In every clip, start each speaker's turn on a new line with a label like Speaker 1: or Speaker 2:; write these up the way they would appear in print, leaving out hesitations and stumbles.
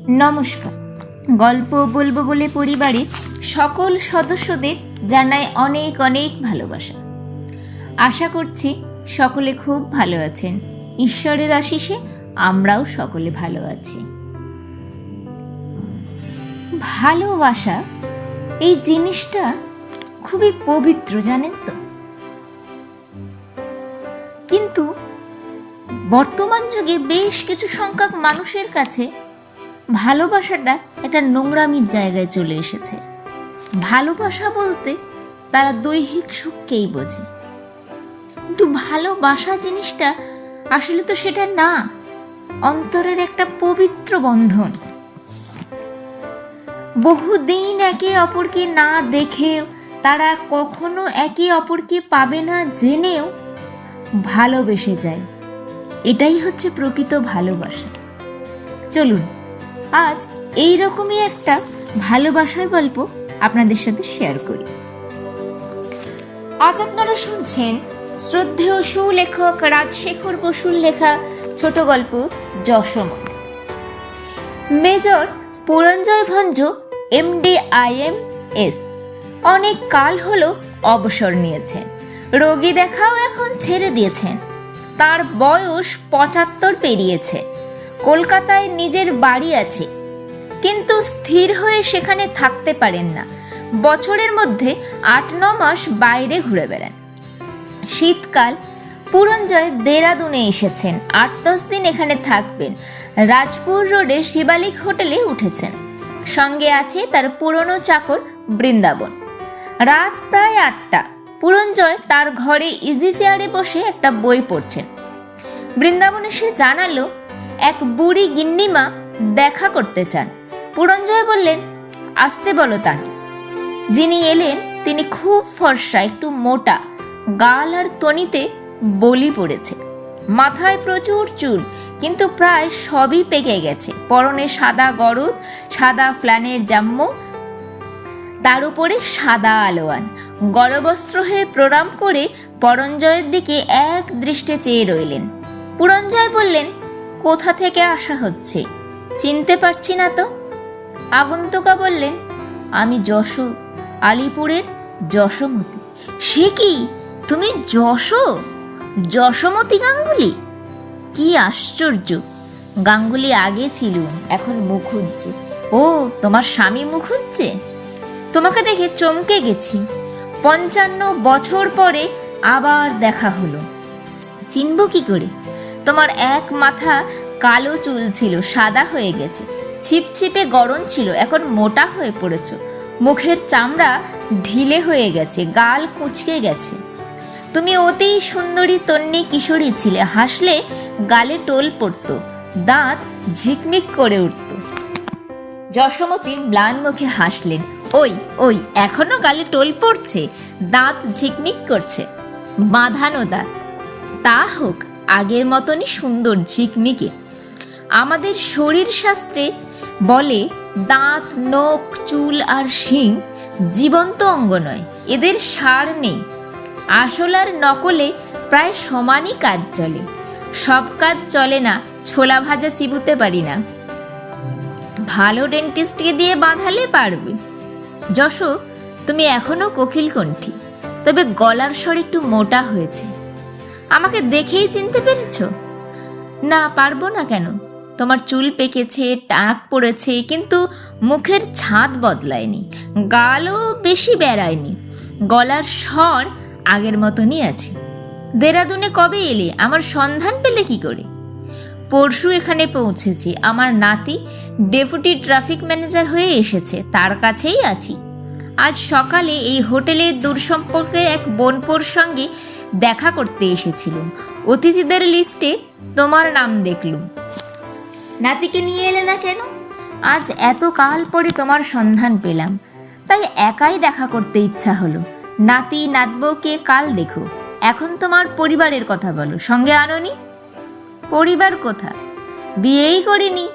Speaker 1: নমস্কার। গল্প বলবো বলে পরিবারের সকল সদস্যদের জানাই অনেক অনেক ভালোবাসা। আশা করছি সকলে খুব ভালো আছেন। ঈশ্বরের আশিসে আমরাও সকলে ভালো আছি। ভালোবাসা এই জিনিসটা খুবই পবিত্র, জানেন তো। কিন্তু বর্তমান যুগে বেশ কিছু সংখ্যক মানুষের কাছে ভালোবাসাটা একটা নোংরামির জায়গায় চলে এসেছে। ভালোবাসা বলতে তারা দৈহিক সুখকেই বোঝে, কিন্তু ভালোবাসা জিনিসটা আসলে তো সেটা না। অন্তরের একটা পবিত্র বন্ধন। বহুদিন একে অপরকে না দেখেও, তারা কখনো একে অপরকে পাবে না জেনেও ভালোবেসে যায়। এটাই হচ্ছে প্রকৃত ভালোবাসা। চলুন আজ এই রকমই একটা ভালোবাসার গল্প আপনাদের সাথে শেয়ার করি। আজ আপনারা শুনছেন শ্রদ্ধেয় সুলেখক রাজশেখর বসুর লেখা ছোট গল্প যশোমতি। মেজর পুরঞ্জয় ভঞ্জ MD-IMS অনেক কাল হলো অবসর নিয়েছেন। রোগী দেখাও এখন ছেড়ে দিয়েছেন। তার বয়স 75 পেরিয়েছে। কলকাতায় নিজের বাড়ি আছে, কিন্তু স্থির হয়ে সেখানে থাকতে পারেন না। বছরের মধ্যে 8-9 মাস বাইরে ঘুরে বেড়ান। শীতকাল পুরঞ্জয় দেরাদুনে এসেছেন। 8-10 দিন এখানে থাকবেন। রাজপুর রোডে শিবালিক হোটেলে উঠেছেন। সঙ্গে আছে তার পুরনো চাকর বৃন্দাবন। রাত প্রায় 8টা। পুরঞ্জয় তার ঘরে ইজি চেয়ারে বসে একটা বই পড়ছেন। বৃন্দাবন এসে জানালো এক বুড়ি গিন্নিমা দেখা করতে চান। পুরঞ্জয় বললেন, আসতে বলো তাকে। যিনি এলেন তিনি খুব ফর্সা, একটু মোটা, গাল আর তনিতে বলি পড়েছে। মাথায় প্রচুর চুল, কিন্তু প্রায় সবই পেকে গেছে। পরনে সাদা গরদ, সাদা ফ্ল্যানের জাম্মু, তার উপরে সাদা আলোয়ান। গলবস্ত্র হয়ে প্রণাম করে পুরঞ্জয়ের দিকে এক দৃষ্টে চেয়ে রইলেন। পুরঞ্জয় বললেন, কোথা থেকে আসা হচ্ছে? চিনতে পারছি না তো। আগন্তুকা বললেন, আমি আলিপুরের যশোমতি। সে কি, তুমি যশোমতি গাঙ্গুলি? কি আশ্চর্য! গাঙ্গুলি আগে ছিল, এখন মুখুজ্জে। ও, তোমার স্বামী মুখুজ্জে? তোমাকে দেখে চমকে গেছি। 55 বছর পরে আবার দেখা হলো। চিনব কি করে? তোমার এক মাথা কালো চুল ছিল, সাদা হয়ে গেছে। ছিপছিপে গরম ছিল, এখন মোটা হয়ে পড়েছ। মুখের চামড়া ঢিলে হয়ে গেছে, গাল কুঁচকে গেছে। তুমি অতি সুন্দরী তন্নি কিশোরী ছিলে। হাসলে গালে টোল পড়ত, দাঁত ঝিকমিক করে উঠত। যশোমতি ম্লান মুখে হাসলেন। ওই এখনো গালে টোল পড়ছে, দাঁত ঝিকমিক করছে। বাঁধানো দাঁত। তা হোক, আগের মতনই সুন্দর ঝিকমিকে। আমাদের শরীর শাস্ত্রে বলে, দাঁত, নখ, চুল আর শিং জীবন্ত অঙ্গ নয়, এদের সার নেই। আসল আর নকলে প্রায় সমানই কাজ চলে। সব কাজ চলে না, ছোলা ভাজা চিবুতে পারি না। ভালো ডেন্টিস্টকে দিয়ে বাঁধালে পারবে। যশো, তুমি এখনো কোকিল কণ্ঠী, তবে গলার স্বর একটু মোটা হয়েছে। আমাকে দেখেই চিনতে পেরেছ? না, পারবো না কেন? তোমার চুল পেকেছে, টাক পড়েছে, কিন্তু মুখের ছাদ বদলায়নি, গালও বেশি বেড়ায়নি। গলার স্বর আগের মতনই আছে। দেরাদুনে কবে এলে? আমার সন্ধান পেলে কি করে? পরশু এখানে পৌঁছেছি। আমার নাতি ডেপুটি ট্রাফিক ম্যানেজার হয়ে এসেছে, তার কাছেই আছি। আজ সকালে এই হোটেলে দূরসম্পর্কে এক বোনপোর সঙ্গে দেখা করতে এসেছিলুম। অতিথিদের লিস্টে তোমার নাম দেখলুম। নাতিকে নিয়ে এলে না কেন? আজ এত কাল পরে তোমার সন্ধান পেলাম, তাই একাই দেখা করতে ইচ্ছা হলো। নাতি নাতবউকে কাল দেখো। এখন তোমার পরিবারের কথা বলো, সঙ্গে আনোনি? পরিবার কোথা? বিয়েই করিনি।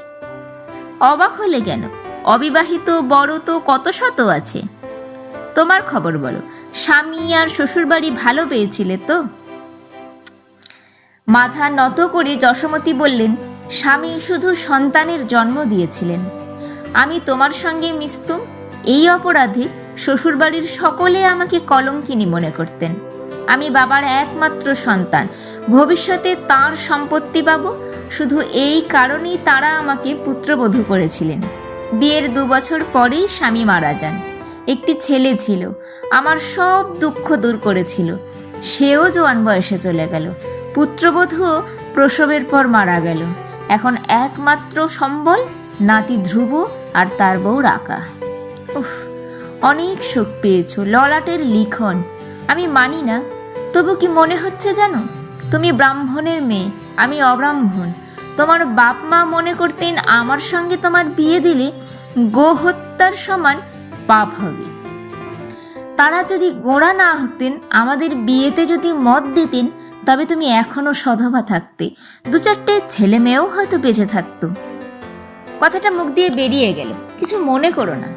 Speaker 1: অবাক হলে কেন? অবিবাহিত বড় তো কত শত আছে। তোমার খবর বলো, স্বামী আর শ্বশুরবাড়ি ভালো পেয়েছিলে তো? মাথা নত করে যশোমতি বললেন, স্বামী শুধু সন্তানের জন্ম দিয়েছিলেন, আমি তোমার সঙ্গে মিশতুম, এই অপরাধে শ্বশুরবাড়ির সকলে আমাকে কলঙ্কিনী মনে করতেন। আমি বাবার একমাত্র সন্তান, ভবিষ্যতে তার সম্পত্তি পাবো, শুধু এই কারণেই তারা আমাকে পুত্রবধূ করেছিলেন। বিয়ের 2 বছর পরেই স্বামী মারা যান। একটি ছেলে ছিল, আমার সব দুঃখ দূর করেছিল। সেও জোয়ান বয়সে চলে গেল। পুত্রবধূও প্রসবের পর মারা গেল। এখন একমাত্র সম্বল নাতি ধ্রুব আর তার বউ রাকা। উফ, অনেক সুখ পেয়েছ, ললাটের লিখন। আমি মানি না, তবু কি মনে হচ্ছে জানো, তুমি ব্রাহ্মণের মেয়ে, আমি অব্রাহ্মণ। তোমার বাপ মা মনে করতেন আমার সঙ্গে তোমার বিয়ে দিলে গোহত্যার সমান পাপ হবে। তারা যদি গোঁড়া না হতেন, আমাদের বিয়েতে যদি মত দিতেন, তবে তুমি এখনো সধবা থাকতে, 2-4টে ছেলে মেয়েও হয়তো বেঁচে থাকতো। কথাটা মুখ দিয়ে বেরিয়ে গেল। কিছু মনে করো না।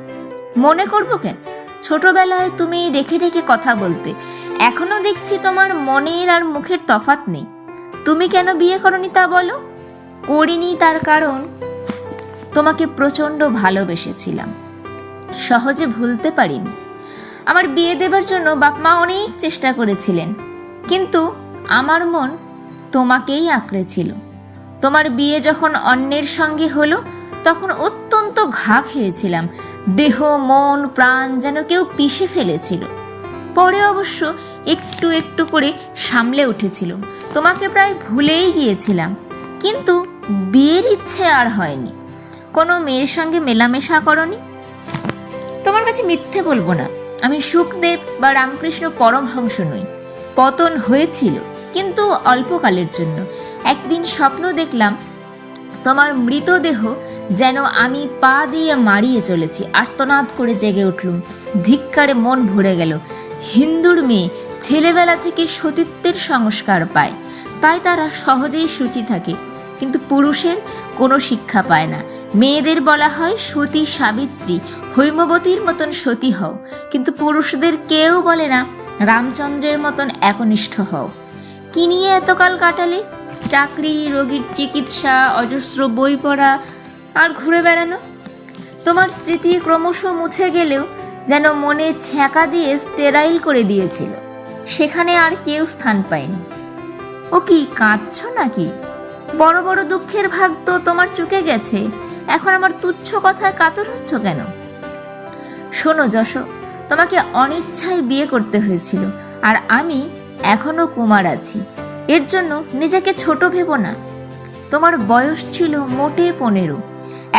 Speaker 1: মনে করবো কেন? ছোটবেলায় তুমি রেখে রেখে কথা বলতে, এখনো দেখছি তোমার মনের আর মুখের তফাৎ নেই। তুমি কেন বিয়ে করনি তা বলো। করিনি তার কারণ তোমাকে প্রচণ্ড ভালোবেসেছিলাম, সহজে ভুলতে পারিনি। আমার বিয়ে দেবার জন্য বাপ মা অনেক চেষ্টা করেছিলেন, কিন্তু আমার মন তোমাকেই আঁকড়েছিল। তোমার বিয়ে যখন অন্যের সঙ্গে হলো, তখন অত্যন্ত ঘা খেয়েছিলাম। দেহ মন প্রাণ যেন কেউ পিষে ফেলেছিল। পরে অবশ্য একটু একটু করে সামলে উঠেছিল। তোমাকে প্রায় ভুলেই গিয়েছিলাম, কিন্তু বিয়ের ইচ্ছে আর হয়নি। কোনো মেয়ের সঙ্গে মেলামেশা করনি। তোমার কাছে মিথ্যে বলবো না, আমি সুখদেব বা রামকৃষ্ণ পরমহংস নই। পতন হয়েছিল, কিন্তু অল্পকালের জন্য। একদিন স্বপ্ন দেখলাম তোমার মৃতদেহ যেন আমি পা দিয়ে মারিয়ে চলেছি। আর্তনাদ করে জেগে উঠলুম। ধিক্কারে মন ভরে গেল। হিন্দুর মেয়ে ছেলেবেলা থেকে সতীত্বের সংস্কার পায়, তাই তারা সহজেই শুচি থাকে, কিন্তু পুরুষের কোনো শিক্ষা পায় না। মেয়েদের বলা হয় সতী সাবিত্রী, হৈমবতীর মতন সতী হও, কিন্তু পুরুষদের কেউ বলে না রামচন্দ্রের মতন একনিষ্ঠ হও। কি নিয়ে এতকাল কাটালে? চাকরি, রোগীর চিকিৎসা, অজস্র বই পড়া আর ঘুরে বেড়ানো। তোমার স্মৃতি ক্রমশ মুছে গেলেও যেন মনে ছ্যাঁকা দিয়ে স্টেরাইল করে দিয়েছিল। সেখানে আর কেউ স্থান পায়নি। ও কি, কাঁদছ নাকি? বড় বড় দুঃখের ভাগ তো তোমার চুকে গেছে, এখন আমার তুচ্ছ কথায় কাতর হচ্ছ কেন? শোনো যশ, তোমাকে অনিচ্ছায় বিয়ে করতে হয়েছিল, আর আমি এখনো কুমার আছি। এর জন্য নিজেকে ছোট ভেবো না। তোমার বয়স ছিল মোটে 15,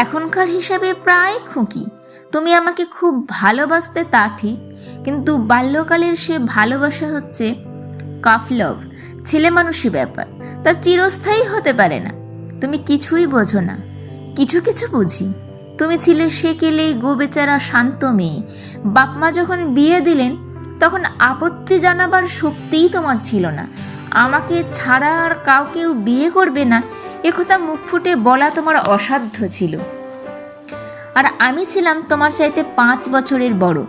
Speaker 1: এখনকার হিসাবে প্রায় খুঁকি। তুমি আমাকে খুব ভালোবাসতে তা ঠিক, কিন্তু বাল্যকালের সে ভালোবাসা হচ্ছে কাফলভ, ছেলে মানুষই ব্যাপার, তা চিরস্থায়ী হতে পারে না। তুমি কিছুই বোঝো না। কিছু কিছু বুঝি। তুমি ছিলে সেকেলে গোবেচারা শান্ত মেয়ে। বাপমা যখন বিয়ে দিলেন, তখন আপত্তি জানাবার শক্তিই তোমার ছিল না। আমাকে ছাড়া আর কাউকেও বিয়ে করবে না, একথা মুখ ফুটে বলা তোমার অসাধ্য ছিল। আর আমি ছিলাম তোমার চাইতে 5 বছরের বড়,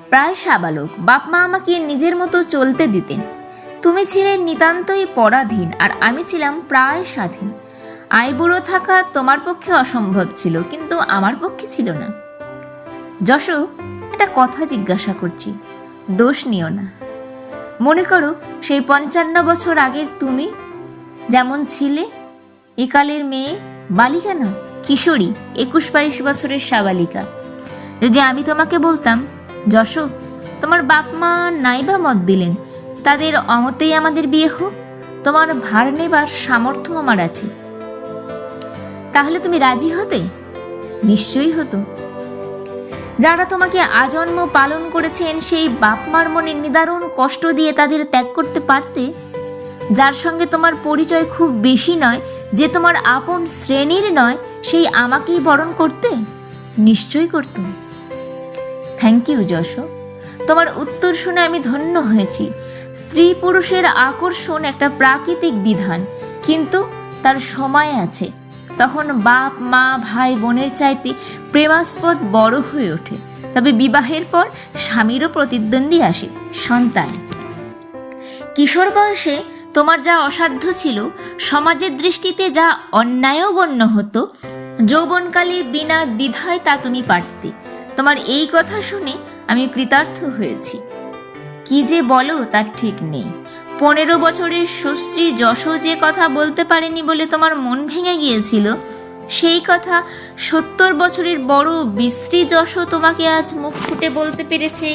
Speaker 1: প্রায় সাবালক। বাপমা আমাকে নিজের মতো চলতে দিতেন। তুমি ছিলে নিতান্তই পরাধীন, আর আমি ছিলাম প্রায় স্বাধীন। আইবুড়ো থাকা তোমার পক্ষে অসম্ভব ছিল, কিন্তু আমার পক্ষে ছিল না। যশ, একটা কথা জিজ্ঞাসা করছি, দোষ নিও না। মনে করো সেই 55 বছর আগের তুমি যেমন ছিলে, একালের মেয়ে, বালিকা নয়, কিশোরী, 21-22 বছরের সাবালিকা। যদি আমি তোমাকে বলতাম, যশ, তোমার বাপ মা নাইবা মত দিলেন, তাদের অমতেই আমাদের বিয়ে হোক, তোমার ভার নেবার সামর্থ্য আমার আছে, তাহলে তুমি রাজি হতে? নিশ্চয়ই হতো। যারা তোমাকে আজন্ম পালন করেছেন, সেই বাপ মার মনে নিদারুণ কষ্ট দিয়ে তাদের ত্যাগ করতে পারতে? যার সঙ্গে তোমার পরিচয় খুব বেশি নয়, যে তোমার আপন শ্রেণীর নয়, সেই আমাকেই বরণ করতে? নিশ্চয়ই করত। থ্যাংক ইউ যশ, তোমার উত্তর শুনে আমি ধন্য হয়েছি। স্ত্রী পুরুষের আকর্ষণ একটা প্রাকৃতিক বিধান, কিন্তু তার সময় আছে। তখন বাপ মা ভাই বোনের চাইতে প্রেমাস্পদ বড় হয়ে ওঠে। তবে বিবাহের পর স্বামীরও প্রতিদ্বন্দ্বী আসে, সন্তান। কিশোর বয়সে তোমার যা অসাধ্য ছিল, সমাজের দৃষ্টিতে যা অন্যায়ও গণ্য হতো, যৌবনকালে বিনা দ্বিধায় তা তুমি পারতে। তোমার এই কথা শুনে আমি কৃতার্থ হয়েছি। কি যে বলো তার ঠিক নেই। 15 বছরের সুশ্রী যশো যে কথা বলতে পারেনি বলে তোমার মন ভেঙে গিয়েছিল, সেই কথা 70 বছরের বড় বিশ্রী যশো তোমাকে আজ মুখ ফুটে বলতে পেরেছে।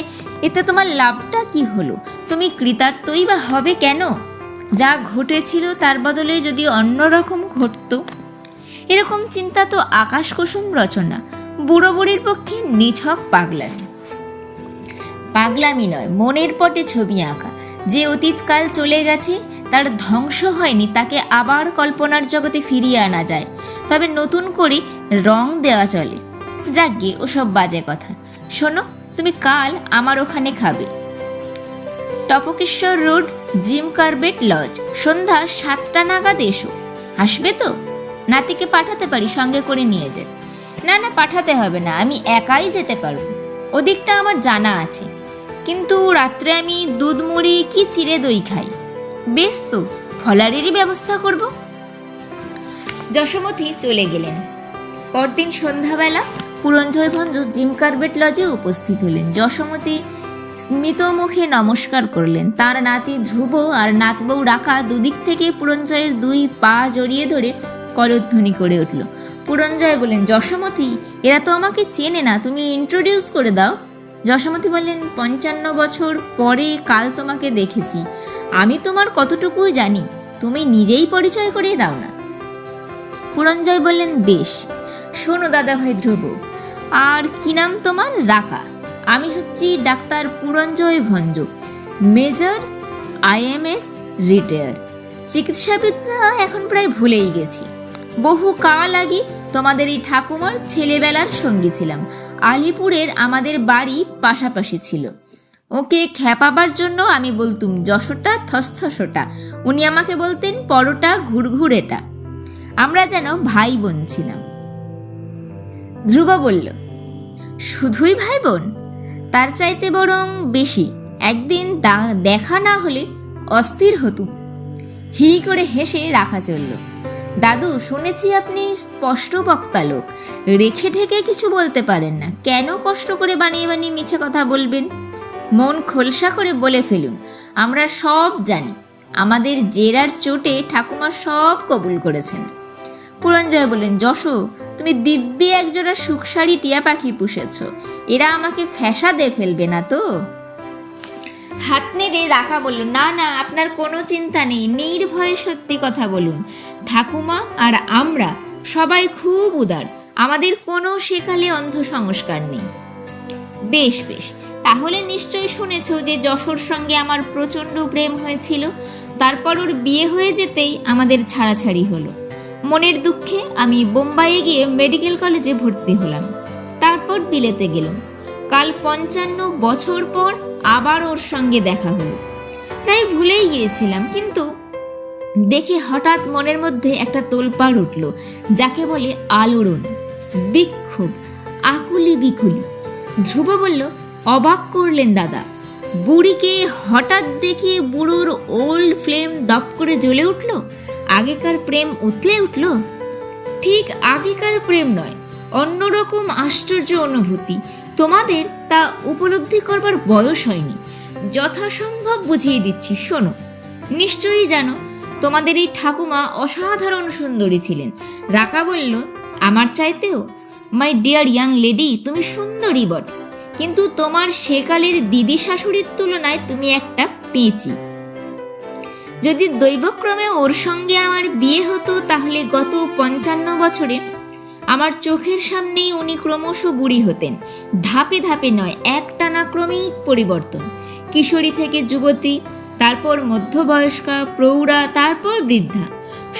Speaker 1: এতে তোমার লাভটা কি হলো? তুমি কৃতার্থই বা হবে কেন? যা ঘটেছিল তার বদলে যদি অন্যরকম ঘটত। এরকম চিন্তা তো আকাশ কুসুম রচনা, বুড়ো বুড়ির পক্ষে নিছক পাগলামি। পাগলামি নয়, মনের পটে ছবি আঁকা। যে অতীতকাল চলে গেছে, তার ধ্বংস হয়নি, তাকে আবার কল্পনার জগতে ফিরিয়ে আনা যায়, তবে নতুন করে রং দেওয়া চলে। যাকগে, ওসব বাজে কথা। শোনো, তুমি কাল আমার ওখানে খাবে, টপকেশ্বর রোড, জিম কার্বেট লজ। সন্ধ্যা 7টা নাগাদ এসো। আসবে তো? নাতিকে পাঠাতে পারি, সঙ্গে করে নিয়ে যাবে। না না, পাঠাতে হবে না, আমি একাই যেতে পারবো। ওদিকটা আমার জানা আছে। কিন্তু রাত্রে আমি দুধ মুড়ি কি চিড়ে দই খাই। বেশ তো, ফলারেরই ব্যবস্থা করব। যশোমতী চলে গেলেন। পরদিন সন্ধ্যাবেলা পুরঞ্জয় ভঞ্জ জিম কার্বেট লজে উপস্থিত হলেন। যশোমতী স্মিত মুখে নমস্কার করলেন। তার নাতি ধ্রুব আর নাতবউ রাকা দুদিক থেকে পুরঞ্জয়ের 2 পা জড়িয়ে ধরে করধ্বনি করে উঠল। পুরঞ্জয় বললেন, যশোমতী, এরা তো আমাকে চেনে না, তুমি ইন্ট্রোডিউস করে দাও। যশোমতী বললেন, 55 বছর পরে কাল তোমাকে দেখেছি, আমি তোমার কতটুকু জানি, তুমি নিজেই পরিচয় করিয়ে দাও না। পুরঞ্জয় বললেন, বেশ। শোনো দাদা ভাই ধ্রুব, আর কি নাম তোমার? রাকা। আমি হচ্ছি doctor Puranjoy Bhanj, major IMS retire. চিকিৎসাবিদ্যা এখন প্রায় ভুলেই গেছি। বহু কাল আগে তোমাদের এই ঠাকুমার ছেলেবেলার সঙ্গী ছিলাম। আলিপুরের আমাদের বাড়ি পাশাপাশি ছিল। ওকে খেপাবার জন্য আমি বলতুম যশোটা থসথসোটা, উনি আমাকে বলতেন পরোটা ঘুরঘুরেটা। আমরা যেন ভাই বোন ছিলাম। ধ্রুব বলল, শুধুই ভাই বোন? তার চাইতে বরং বেশি। একদিন দেখা না হলে অস্থির হতুম। হি করে হেসে রাখা চলল। দাদু, শুনেছি আপনি স্পষ্ট বক্তা লোক, রেখে ঠেকে কিছু বলতে পারেন না। কেন কষ্ট করে বানিয়ে বানিয়ে মিছে কথা বলবেন? মন খোলসা করে বলে ফেলুন, আমরা সব জানি। আমাদের জেরার চোটে ঠাকুমা সব কবুল করেছেন। পুরঞ্জয় বললেন, যশো, তুমি দিব্যি একজোড়া সুখসারি টিয়া পাখি পুষেছ, এরা আমাকে ফ্যাসাদে ফেলবে না তো? হাত নেড়ে রাখা বলল, না না, আপনার কোনো চিন্তা নেই, নির্ভয়ে সত্যি কথা বলুন। ঠাকুমা আর আমরা সবাই খুব উদার, আমাদের কোনো সেকালে অন্ধ সংস্কার নেই। বেশ বেশ, তাহলে নিশ্চয় শুনেছ যে যশোর সঙ্গে আমার প্রচণ্ড প্রেম হয়েছিল। তারপর ওর বিয়ে হয়ে যেতেই আমাদের ছাড়াছাড়ি হলো। মনের দুঃখে আমি বোম্বাইয়ে গিয়ে মেডিকেল কলেজে ভর্তি হলাম, তারপর বিলেতে গেলাম। কাল 55 বছর পর আবার ওর সঙ্গে দেখা হলো। প্রায় ভুলেই গিয়েছিলাম, কিন্তু দেখে হঠাৎ মনের মধ্যে একটা তোলপাড় উঠল, যাকে বলে আলোড়ন, বিক্ষোভ, আকুলি বিকুলি। ধ্রুব বলল, অবাক করলেন দাদা, বুড়িকে হঠাৎ দেখে বুড়োর ওল্ড ফ্লেম দপ করে জ্বলে উঠল? আগেকার প্রেম উতলে উঠল? ঠিক আগেকার প্রেম নয়, অন্যরকম আশ্চর্য অনুভূতি। তোমাদের তা উপলব্ধি করবার বয়স হয়নি। যথাসম্ভব বুঝিয়ে দিচ্ছি, শোনো। নিশ্চয়ই জানো তোমাদের এই ঠাকুমা অসাধারণ সুন্দরী ছিলেন। রাকা বলল, আমার চাইতেও? মাই ডিয়ার ইয়াং লেডি, তুমি সুন্দরী বটে, কিন্তু তোমার সেকালের দিদি শাশুড়ির তুলনায় তুমি একটা পেঁচি। যদি দৈবক্রমে ওর সঙ্গে আমার বিয়ে হতো, তাহলে গত 55 বছরে আমার চোখের সামনেই উনি ক্রমশ বুড়ি হতেন। ধাপে ধাপে নয়, একটানা ক্রমিক পরিবর্তন। কিশোরী থেকে যুবতী, তারপর মধ্যবয়স্কা, প্রৌঢ়া, তারপর বৃদ্ধা।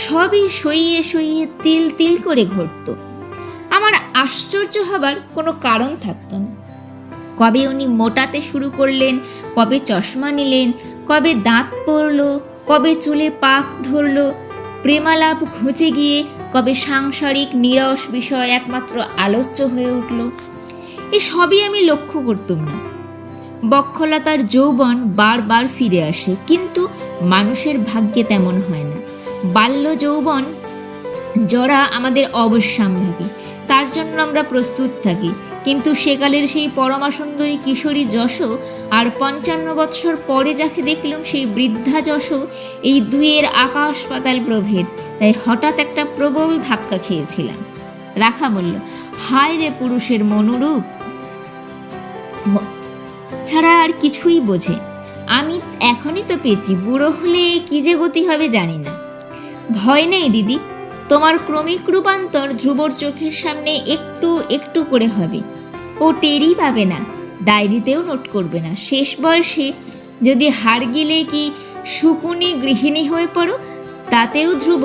Speaker 1: সবই সইয়ে সইয়ে তিল তিল করে ঘটত। আমার আশ্চর্য হবার কোনো কারণ থাকত না। কবে উনি মোটাতে শুরু করলেন, কবে চশমা নিলেন, কবে দাঁত পড়ল, কবে চুলে পাক ধরল, প্রেমালাপ ঘুচে গিয়ে কবে সাংসারিক নিরস বিষয় একমাত্র আলোচ্য হয়ে উঠল, এ সবই আমি লক্ষ্য করতাম না। বক্ষলতার যৌবন বারবার ফিরে আসে, কিন্তু মানুষের ভাগ্যে তেমন হয় না। বাল্য যৌবন জরা আমাদের অবশ্যম্ভাবী, তার জন্য আমরা প্রস্তুত থাকি। কিন্তু সেকালের সেই পরমা সুন্দরী কিশোরী যশো আর 55 বৎসর পরে যাকে দেখলাম সেই বৃদ্ধা যশো, এই দুইয়ের আকাশ পাতাল প্রভেদ। তাই হঠাৎ একটা প্রবল ধাক্কা খেয়েছিলাম। রাখা বলল, হায় রে পুরুষের মনোরূপ ছাড়া আর কিছুই বোঝে। আমি এখনই তো পেয়েছি, বুড়ো হলে কি যে গতি হবে জানি না। ভয় নেই দিদি, তোমার ক্রমিক রূপান্তর ধ্রুবর চোখের সামনে একটু একটু করে হবে। ও টেরই পাবে না, ডায়েরিতেও নোট করবে না। শেষ বয়সে যদি হাড় গিলে কি শুকুনি গৃহিণী হয়ে পড়ো, তাতেও ধ্রুব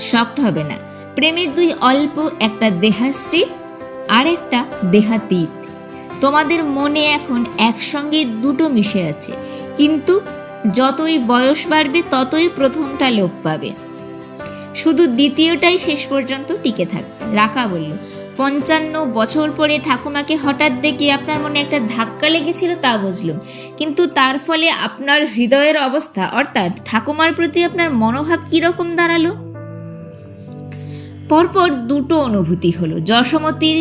Speaker 1: শক্ট হবে না। প্রেমের দুই অল্প, একটা দেহাশ্রী আর একটা দেহাতীত। তোমাদের মনে এখন একসঙ্গে দুটো মিশে আছে, কিন্তু যতই বয়স বাড়বে ততই প্রথমটা লোপ পাবে, শুধু দ্বিতীয়টাই শেষ পর্যন্ত টিকে থাকবে। রাকা বলল, 55 বছর পরে ঠাকুমাকে হঠাৎ দেখে আপনার মনে একটা ধাক্কা লেগেছিল তা বুঝলুম, কিন্তু তার ফলে আপনার হৃদয়ের অবস্থা অর্থাৎ ঠাকুমার প্রতি আপনার মনোভাব কিরকম দাঁড়ালো? পরপর দুটো অনুভূতি হলো। যশোমতীর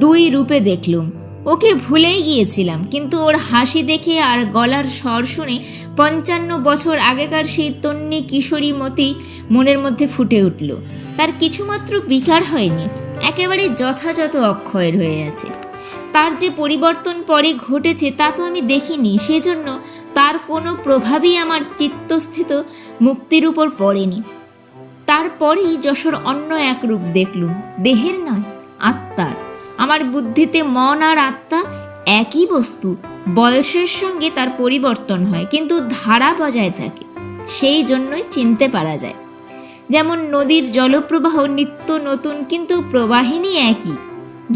Speaker 1: দুই রূপে দেখলুম, ওকে ভুলেই গিয়েছিলাম, কিন্তু ওর হাসি দেখে আর গলার স্বর শুনে 55 বছর আগেকার সেই তন্নি কিশোরী মতি মনের মধ্যে ফুটে উঠল। তার কিছুমাত্র বিকার হয়নি, একেবারে যথাযথ অক্ষয়ের হয়ে আছে। তার যে পরিবর্তন পরে ঘটেছে তা তো আমি দেখিনি, সেজন্য তার কোনো প্রভাবই আমার চিত্তস্থিত মুক্তির উপর পড়েনি। তারপরেই যশোর অন্য এক রূপ দেখলুম, দেহের নয়, আত্মার। আমার বুদ্ধিতে মন আর আত্মা একই বস্তু, বয়সের সঙ্গে তার পরিবর্তন হয়, কিন্তু ধারা বজায় থাকে। সেই জন্যই চিনতে পারা যায়। যেমন নদীর জলপ্রবাহ নিত্য নতুন, কিন্তু প্রবাহিনী একই।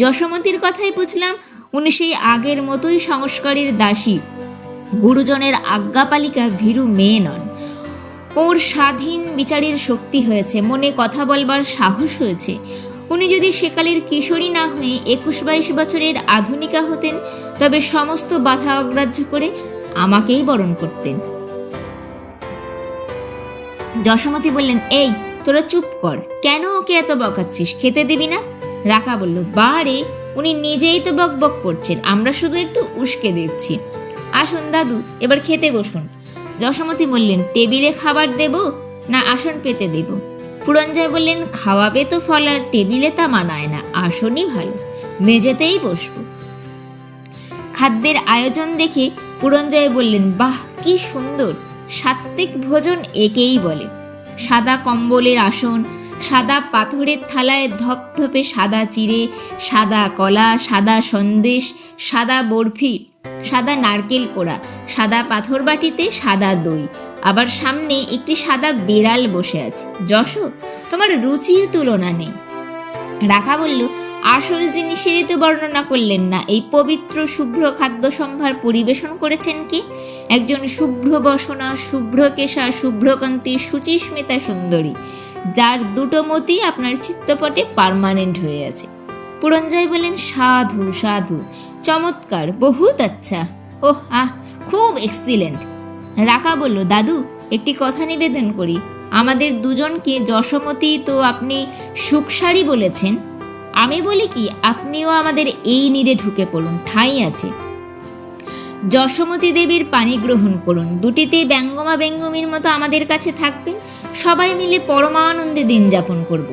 Speaker 1: যশোমতীর কথাই বুঝলাম, উনি সেই আগের মতোই সংস্কারের দাসী, গুরুজনের আজ্ঞাপালিকা, ভীরু মেয়ে নন। ওর স্বাধীন বিচারের শক্তি হয়েছে, মনে কথা বলবার সাহস হয়েছে। উনি যদি সেকালের কিশোরী না হয়ে 21-22 বছরের আধুনিকা হতেন, তবে সমস্ত বাধা অগ্রাহ্য করে আমাকেই বরণ করতেন। যশোমতী বললেন, এই তোরা চুপ কর, কেন ওকে এত বকাচ্ছিস? খেতে দিবি না? রাকা বলল, বারে, উনি নিজেই তো বক বক করছেন, আমরা শুধু একটু উস্কে দিচ্ছি। আসুন দাদু, এবার খেতে বসুন। যশোমতী বললেন, টেবিলে খাবার দেব না আসন পেতে দেব? পুরঞ্জয় বললেন, খাওয়াবে তো ফল, আর টেবিলে তা মানায় না, আসনই ভালো, মেঝেতেই বসবো। খাদ্যের আয়োজন দেখে পুরঞ্জয় বললেন, বাহ, কি সুন্দর, সাত্ত্বিক ভোজন একেই বলে। সাদা কম্বলের আসন, সাদা পাথরের থালায় ধপধপে সাদা চিড়ে, সাদা কলা, সাদা সন্দেশ, সাদা বরফি, সাদা নারকেল কোড়া, সাদা পাথর বাটিতে সাদা দই, আবার সামনে একটি সাদা বেড়াল বসে আছে। যশো, তোমার রুচির তুলনা নেই। রাখা বলল, আসল জিনিসেরই তো বর্ণনা করলেন না। এই পবিত্র শুভ্র খাদ্য সম্ভার পরিবেশন করেছেন কে? একজন শুভ্র বসনা, শুভ্রকেশা, শুভ্রকান্তি, সুচিস্মিতা সুন্দরী, যার দুটো মতি আপনার চিত্তপটে পার্মানেন্ট হয়ে আছে। পুরঞ্জয় বললেন, সাধু সাধু, চমৎকার, বহুত আচ্ছা, ওহ আহ, খুব এক্সিলেন্ট। রাকা বলল, দাদু, একটি কথা নিবেদন করি, আমাদের দুজনকে যশোমতী তো আপনি সুখসারী বলেছেন, আমি বলি কি, আপনিও আমাদের এই নীড়ে ঢুকে পড়ুন, ঠাঁই আছে। যশোমতী দেবীর পানি গ্রহণ করুন, দুটিতেই ব্যঙ্গমা ব্যঙ্গমীর মতো আমাদের কাছে থাকবেন, সবাই মিলে পরমানন্দে দিন যাপন করব।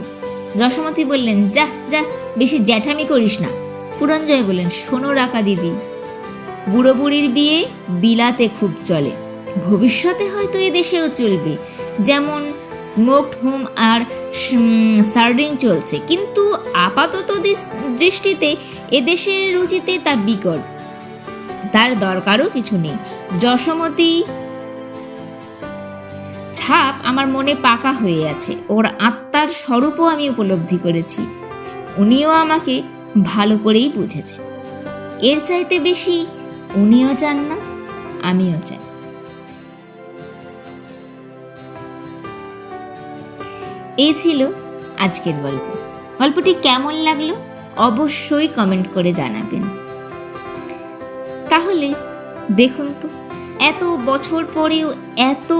Speaker 1: যশোমতী বললেন, যা যা, বেশি জ্যাঠামি করিস না। পুরঞ্জয় বললেন, শোনো রাকা দিদি, বুড়ো বুড়ির বিয়ে বিলাতে খুব চলে, ভবিষ্যতে হয়তো এদেশেও চলবে, যেমন স্মোকড হোম আর সার্ডিং চলছে, কিন্তু আপাতত দৃষ্টিতে এদেশের রুচিতে তা বিকট, তার দরকারও কিছু নেই। যশোমতী ছাপ আমার মনে পাকা হয়ে আছে, ওর আত্মার স্বরূপও আমি উপলব্ধি করেছি, উনিও আমাকে ভালো করেই বুঝেছে। এর চাইতে বেশি উনিও চান না, আমিও চাই। এই ছিল আজকের গল্প। গল্পটি কেমন লাগলো অবশ্যই কমেন্ট করে জানাবেন। তাহলে দেখুন তো, এত বছর পরেও, এত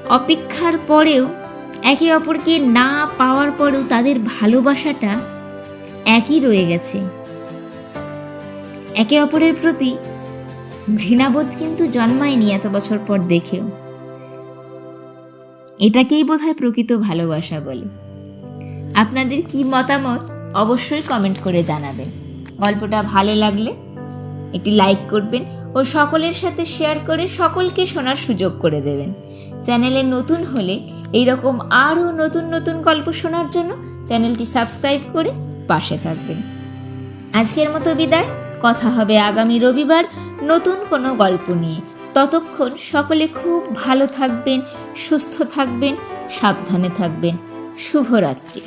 Speaker 1: অপেক্ষার পরেও, একে অপরকে না পাওয়ার পরেও তাদের ভালোবাসাটা একই রয়ে গেছে। একে অপরের প্রতি ঘৃণাবোধ কিন্তু জন্মায়নি এত বছর পর দেখেও। এটাকেই বোধহয় প্রকৃত ভালোবাসা বলে। আপনাদের কি মতামত অবশ্যই কমেন্ট করে জানাবেন। গল্পটা ভালো লাগলে একটি লাইক করবেন ও সকলের সাথে শেয়ার করে সকলকে শোনার সুযোগ করে দেবেন। চ্যানেলে নতুন হলে এইরকম আরও নতুন নতুন গল্প শোনার জন্য চ্যানেলটি সাবস্ক্রাইব করে পাশে থাকবেন। আজকের মতো বিদায়। কথা হবে আগামী রবিবার নতুন কোনো গল্প নিয়ে। ততক্ষণ সকলে খুব ভালো থাকবেন, সুস্থ থাকবেন, সাবধানে থাকবেন। শুভরাত্রি।